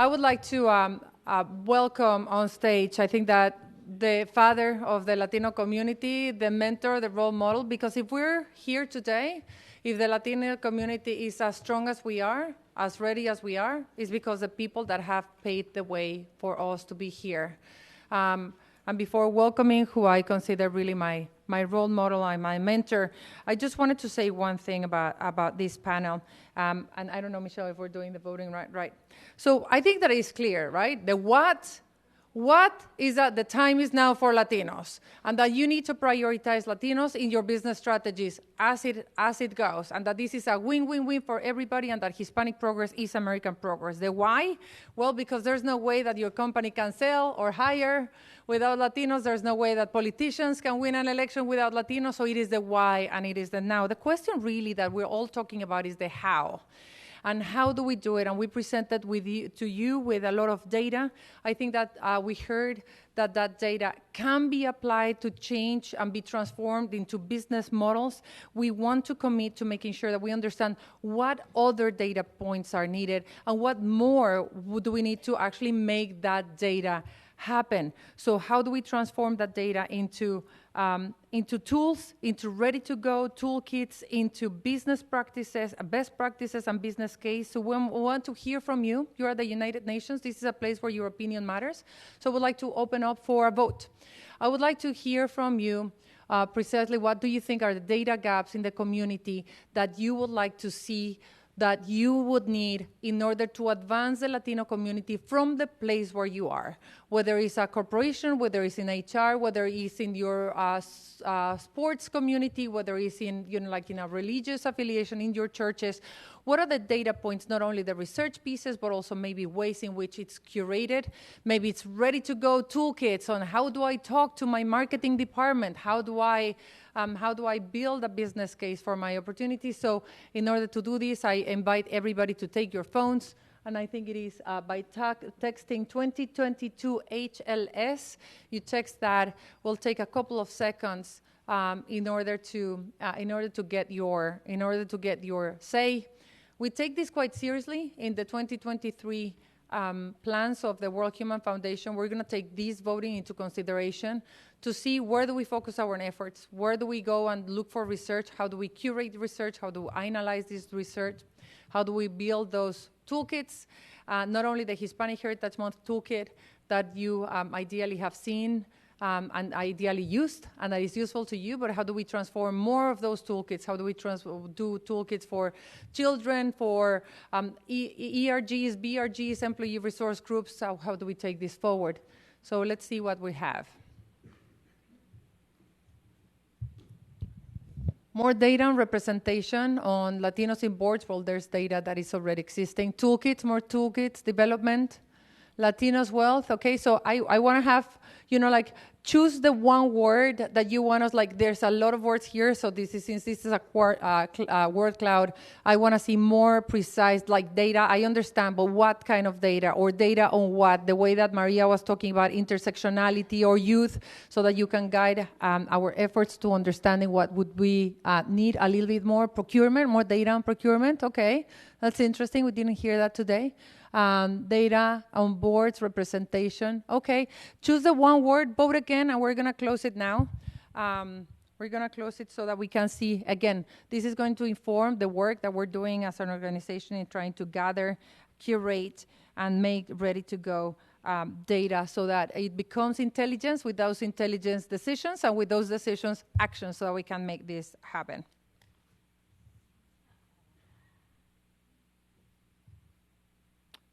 I would like to welcome on stage, I think that the father of the Latino community, the mentor, the role model, because if we're here today, if the Latino community is as strong as we are, as ready as we are, it's because the people that have paved the way for us to be here. And before welcoming who I consider really my role model and my mentor, I just wanted to say one thing about this panel. And I don't know, Michelle, if we're doing the voting right. So I think that it's clear, right? The what is that the time is now for Latinos, and that you need to prioritize Latinos in your business strategies as it goes, and that this is a win-win-win for everybody, and that Hispanic progress is American progress. The why? Well, because there's no way that your company can sell or hire without Latinos. There's no way that politicians can win an election without Latinos. So it is the why and it is the now. The question really that we're all talking about is the how. And how do we do it? And we presented to you with a lot of data. I think that we heard that data can be applied to change and be transformed into business models. We want to commit to making sure that we understand what other data points are needed and what more do we need to actually make that data happen. So how do we transform that data into tools, into ready-to-go toolkits, into business practices, best practices, and business case? So we want to hear from you. You are the United Nations. This is a place where your opinion matters. So we'd like to open up for a vote. I would like to hear from you precisely what do you think are the data gaps in the community that you would like to see, that you would need in order to advance the Latino community from the place where you are, whether it's a corporation, whether it's in HR, whether it's in your sports community, whether it's in, like in a religious affiliation in your churches. What are the data points, not only the research pieces, but also maybe ways in which it's curated? Maybe it's ready-to-go toolkits on how do I talk to my marketing department? How do I build a business case for my opportunity? So in order to do this, I invite everybody to take your phones, and I think it is by texting 2022 HLS. You text that. Will take a couple of seconds in order to get your say. We take this quite seriously in the 2023 plans of the World Human Foundation. We're going to take this voting into consideration to see where do we focus our efforts, where do we go and look for research, how do we curate research, how do we analyze this research, how do we build those toolkits, not only the Hispanic Heritage Month toolkit that you ideally have seen and ideally used, and that is useful to you, but how do we transform more of those toolkits? How do we do toolkits for children, for ERGs, BRGs, employee resource groups? How do we take this forward? So let's see what we have. More data and representation on Latinos in boards. Well, there's data that is already existing. Toolkits, more toolkits, development. Latinos wealth. Okay, so I want to have, like, choose the one word that you want us, like, there's a lot of words here, so since this is a word cloud, I want to see more precise, like, data. I understand, but what kind of data, or data on what? The way that Maria was talking about intersectionality or youth, so that you can guide our efforts to understanding what would we need a little bit more. Procurement, more data on procurement. Okay, that's interesting. We didn't hear that today. Data on boards, representation. Okay, choose the one word, vote again, and we're going to close it now. We're going to close it so that we can see, again, this is going to inform the work that we're doing as an organization in trying to gather, curate, and make ready-to-go data so that it becomes intelligence, with those intelligence decisions, and with those decisions, actions, so that we can make this happen.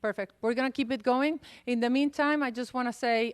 Perfect. We're going to keep it going. In the meantime, I just want to say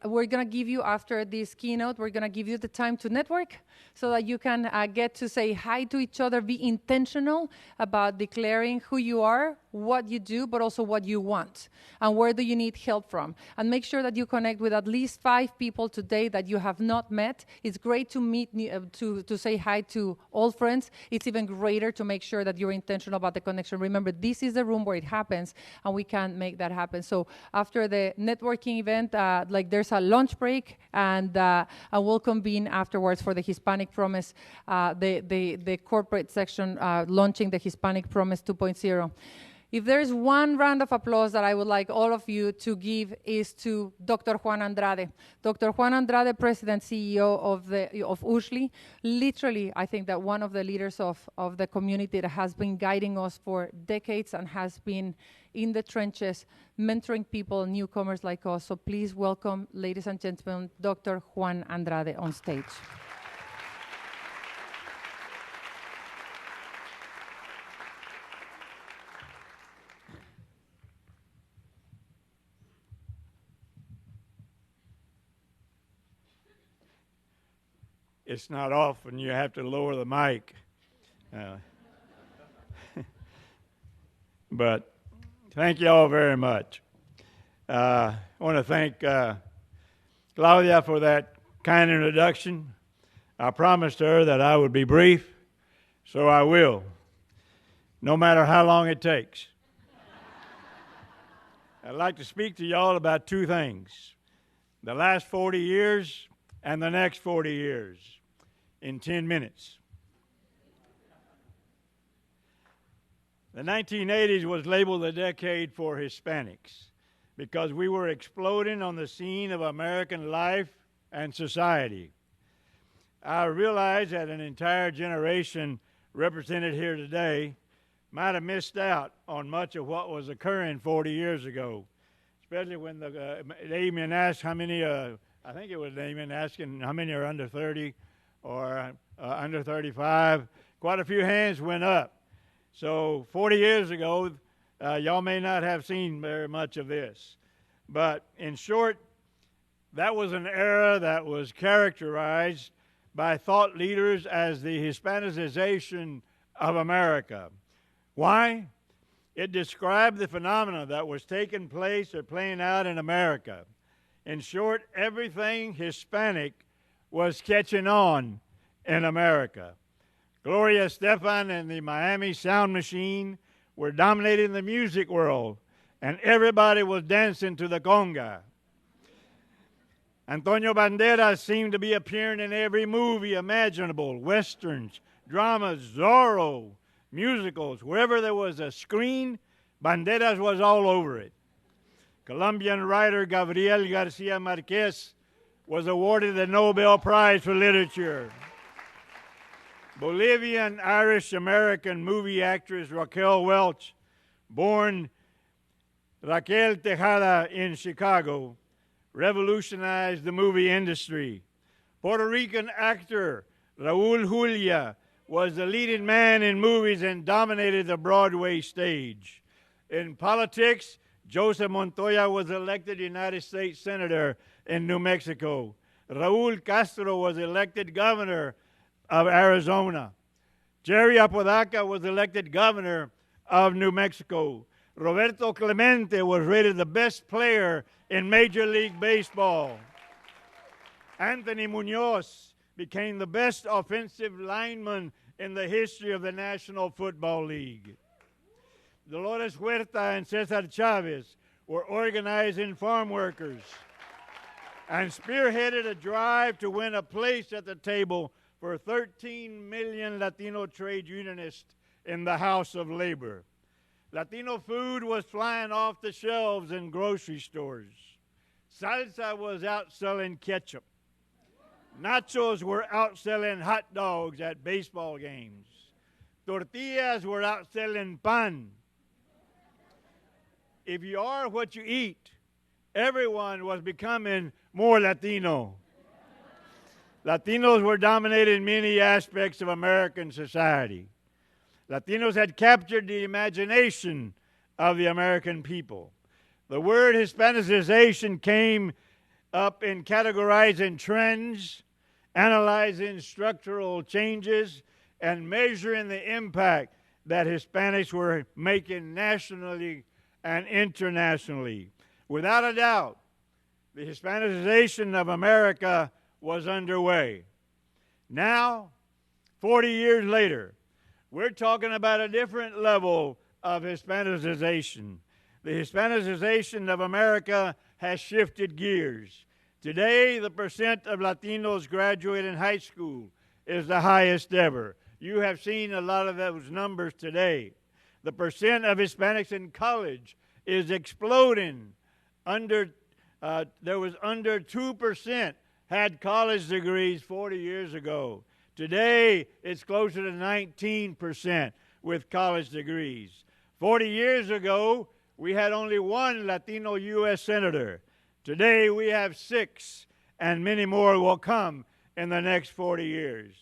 we're going to give you, after this keynote, we're going to give you the time to network so that you can get to say hi to each other, be intentional about declaring who you are, what you do, but also what you want, and where do you need help from. And make sure that you connect with at least 5 people today that you have not met. It's great to meet, to say hi to old friends. It's even greater to make sure that you're intentional about the connection. Remember, this is the room where it happens, and we can make that happen. So after the networking event, there's a lunch break, and we'll convene afterwards for the Hispanic Promise, the corporate section, launching the Hispanic Promise 2.0. If there's one round of applause that I would like all of you to give is to Dr. Juan Andrade. Dr. Juan Andrade, President, CEO of USHLI. Literally, I think that one of the leaders of the community that has been guiding us for decades and has been in the trenches, mentoring people, newcomers like us. So please welcome, ladies and gentlemen, Dr. Juan Andrade on stage. It's not off and you have to lower the mic. But thank you all very much. I want to thank Claudia for that kind introduction. I promised her that I would be brief, so I will, no matter how long it takes. I'd like to speak to y'all about two things: the last 40 years and the next 40 years in 10 minutes. The 1980s was labeled the decade for Hispanics because we were exploding on the scene of American life and society. I realize that an entire generation represented here today might have missed out on much of what was occurring 40 years ago, especially when Damien asked how many, I think it was Damien asking how many are under 30 or under 35. Quite a few hands went up. So 40 years ago, y'all may not have seen very much of this. But in short, that was an era that was characterized by thought leaders as the Hispanicization of America. Why? It described the phenomena that was taking place or playing out in America. In short, everything Hispanic was catching on in America. Gloria Estefan and the Miami Sound Machine were dominating the music world, and everybody was dancing to the conga. Antonio Banderas seemed to be appearing in every movie imaginable: westerns, dramas, Zorro, musicals. Wherever there was a screen, Banderas was all over it. Colombian writer Gabriel Garcia Marquez was awarded the Nobel Prize for Literature. Bolivian Irish-American movie actress Raquel Welch, born Raquel Tejada in Chicago, revolutionized the movie industry. Puerto Rican actor Raúl Julia was the leading man in movies and dominated the Broadway stage. In politics, Joseph Montoya was elected United States Senator in New Mexico. Raúl Castro was elected governor of Arizona. Jerry Apodaca was elected governor of New Mexico. Roberto Clemente was rated the best player in Major League Baseball. Anthony Munoz became the best offensive lineman in the history of the National Football League. Dolores Huerta and Cesar Chavez were organizing farm workers and spearheaded a drive to win a place at the table for 13 million Latino trade unionists in the House of Labor. Latino food was flying off the shelves in grocery stores. Salsa was outselling ketchup. Nachos were outselling hot dogs at baseball games. Tortillas were outselling pan. If you are what you eat, everyone was becoming more Latino. Latinos were dominating many aspects of American society. Latinos had captured the imagination of the American people. The word Hispanicization came up in categorizing trends, analyzing structural changes, and measuring the impact that Hispanics were making nationally and internationally. Without a doubt, the Hispanicization of America was underway. Now, 40 years later, we're talking about a different level of Hispanicization. The Hispanicization of America has shifted gears. Today, the percent of Latinos graduating high school is the highest ever. You have seen a lot of those numbers today. The percent of Hispanics in college is exploding. There was under 2% had college degrees 40 years ago. Today, it's closer to 19% with college degrees. 40 years ago, we had only one Latino U.S. senator. Today, we have 6, and many more will come in the next 40 years.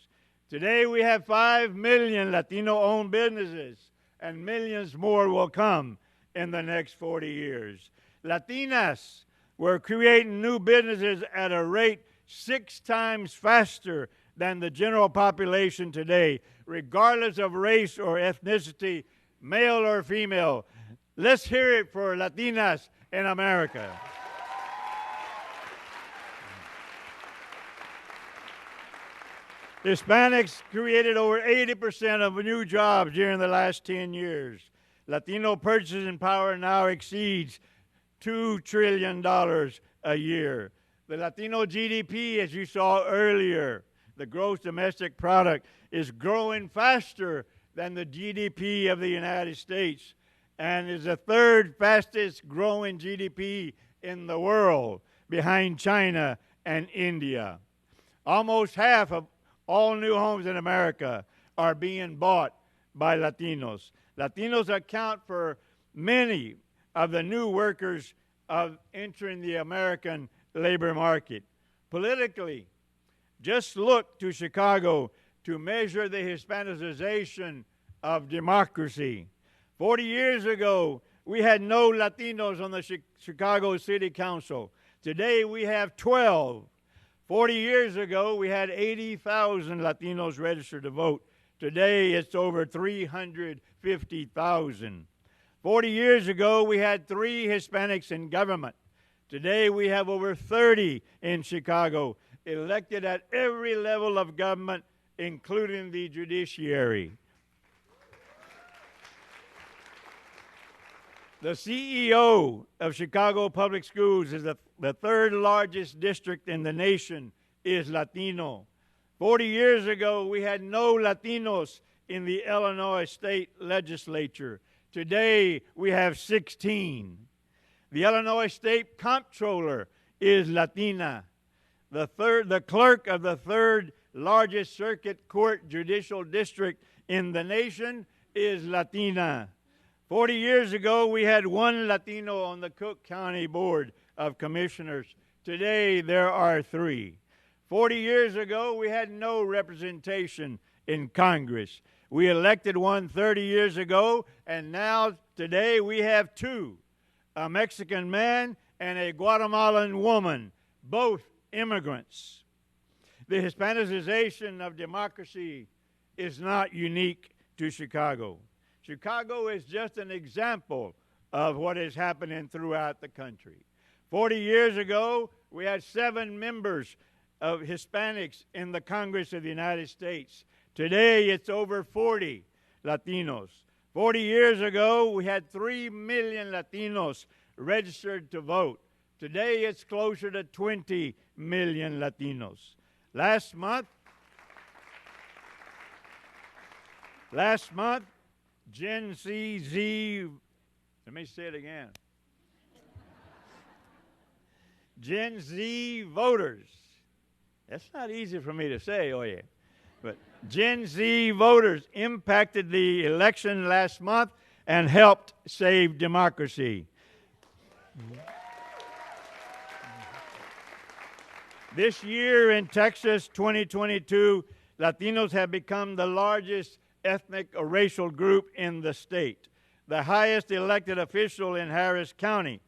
Today, we have 5 million Latino-owned businesses, and millions more will come in the next 40 years. Latinas were creating new businesses at a rate 6 times faster than the general population today, regardless of race or ethnicity, male or female. Let's hear it for Latinas in America. Hispanics created over 80% of new jobs during the last 10 years. Latino purchasing power now exceeds $2 trillion a year. The Latino GDP, as you saw earlier, the gross domestic product, is growing faster than the GDP of the United States and is the 3rd fastest growing GDP in the world, behind China and India. Almost half of all new homes in America are being bought by Latinos. Latinos account for many of the new workers of entering the American labor market. Politically, just look to Chicago to measure the Hispanicization of democracy. 40 years ago, we had no Latinos on the Chicago City Council. Today, we have 12. 40 years ago, we had 80,000 Latinos registered to vote. Today, it's over 350,000. 40 years ago, we had 3 Hispanics in government. Today, we have over 30 in Chicago, elected at every level of government, including the judiciary. The CEO of Chicago Public Schools is the 3rd largest district in the nation is Latino. 40 years ago, we had no Latinos in the Illinois state legislature. Today, we have 16. The Illinois state comptroller is Latina. The clerk of the 3rd largest circuit court judicial district in the nation is Latina. 40 years ago, we had 1 Latino on the Cook County Board of Commissioners. Today, there are 3. 40 years ago, we had no representation in Congress. We elected one 30 years ago, and now, today, we have 2, a Mexican man and a Guatemalan woman, both immigrants. The Hispanicization of democracy is not unique to Chicago. Chicago is just an example of what is happening throughout the country. 40 years ago, we had 7 members of Hispanics in the Congress of the United States. Today, it's over 40 Latinos. 40 years ago, we had 3 million Latinos registered to vote. Today, it's closer to 20 million Latinos. Last month, Gen Z, let me say it again. Gen Z voters. That's not easy for me to say, oh yeah. But Gen Z voters impacted the election last month and helped save democracy. This year in Texas, 2022, Latinos have become the largest ethnic or racial group in the state. The highest elected official in Harris County,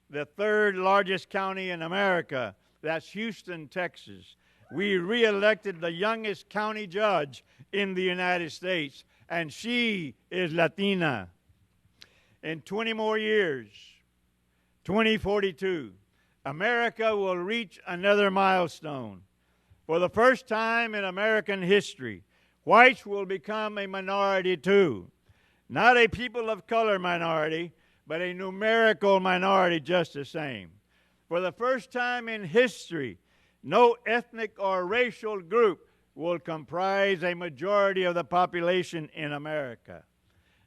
the 3rd largest county in America, that's Houston, Texas. We re-elected the youngest county judge in the United States, and she is Latina. In 20 more years, 2042, America will reach another milestone. For the first time in American history, whites will become a minority too. Not a people of color minority, but a numerical minority just the same. For the first time in history, no ethnic or racial group will comprise a majority of the population in America.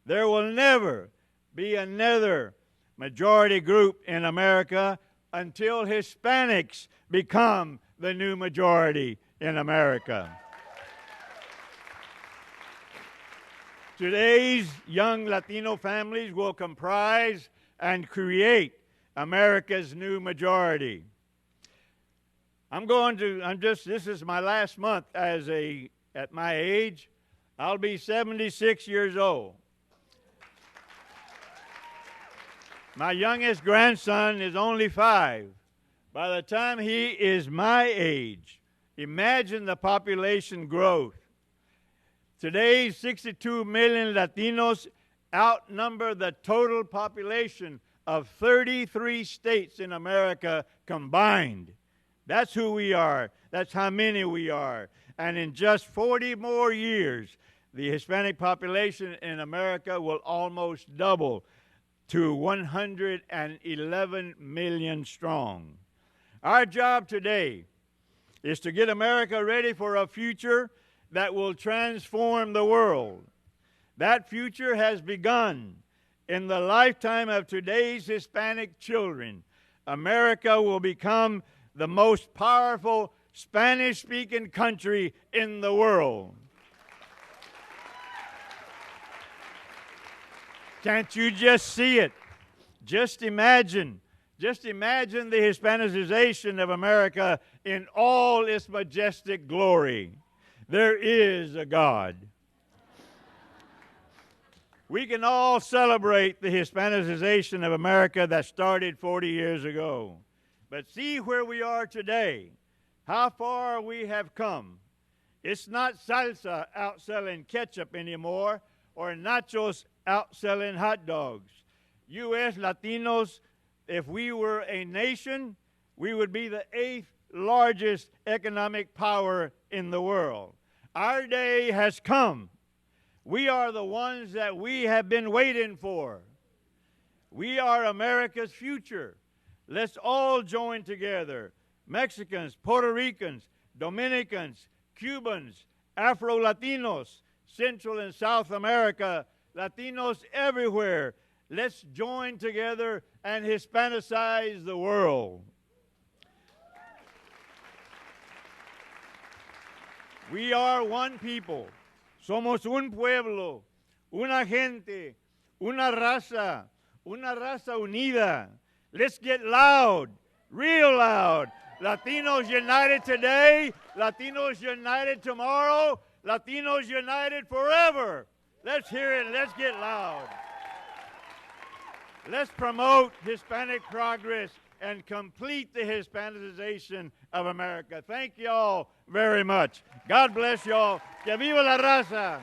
There will never be another majority group in America until Hispanics become the new majority in America. Today's young Latino families will comprise and create America's new majority. This is my last month at my age. I'll be 76 years old. My youngest grandson is only 5. By the time he is my age, imagine the population growth. Today's 62 million Latinos outnumber the total population of 33 states in America combined. That's who we are. That's how many we are. And in just 40 more years, the Hispanic population in America will almost double to 111 million strong. Our job today is to get America ready for a future that will transform the world. That future has begun in the lifetime of today's Hispanic children. America will become the most powerful Spanish-speaking country in the world. Can't you just see it? Just imagine the Hispanicization of America in all its majestic glory. There is a God. We can all celebrate the Hispanicization of America that started 40 years ago. But see where we are today, how far we have come. It's not salsa outselling ketchup anymore or nachos outselling hot dogs. U.S. Latinos, if we were a nation, we would be the 8th largest economic power in the world. Our day has come. We are the ones that we have been waiting for. We are America's future. Let's all join together. Mexicans, Puerto Ricans, Dominicans, Cubans, Afro-Latinos, Central and South America, Latinos everywhere. Let's join together and Hispanicize the world. We are one people. Somos un pueblo, una gente, una raza unida. Let's get loud, real loud. Latinos united today, Latinos united tomorrow, Latinos united forever. Let's hear it, let's get loud. Let's promote Hispanic progress and complete the Hispanicization of America. Thank you all very much. God bless you all. Que viva la raza.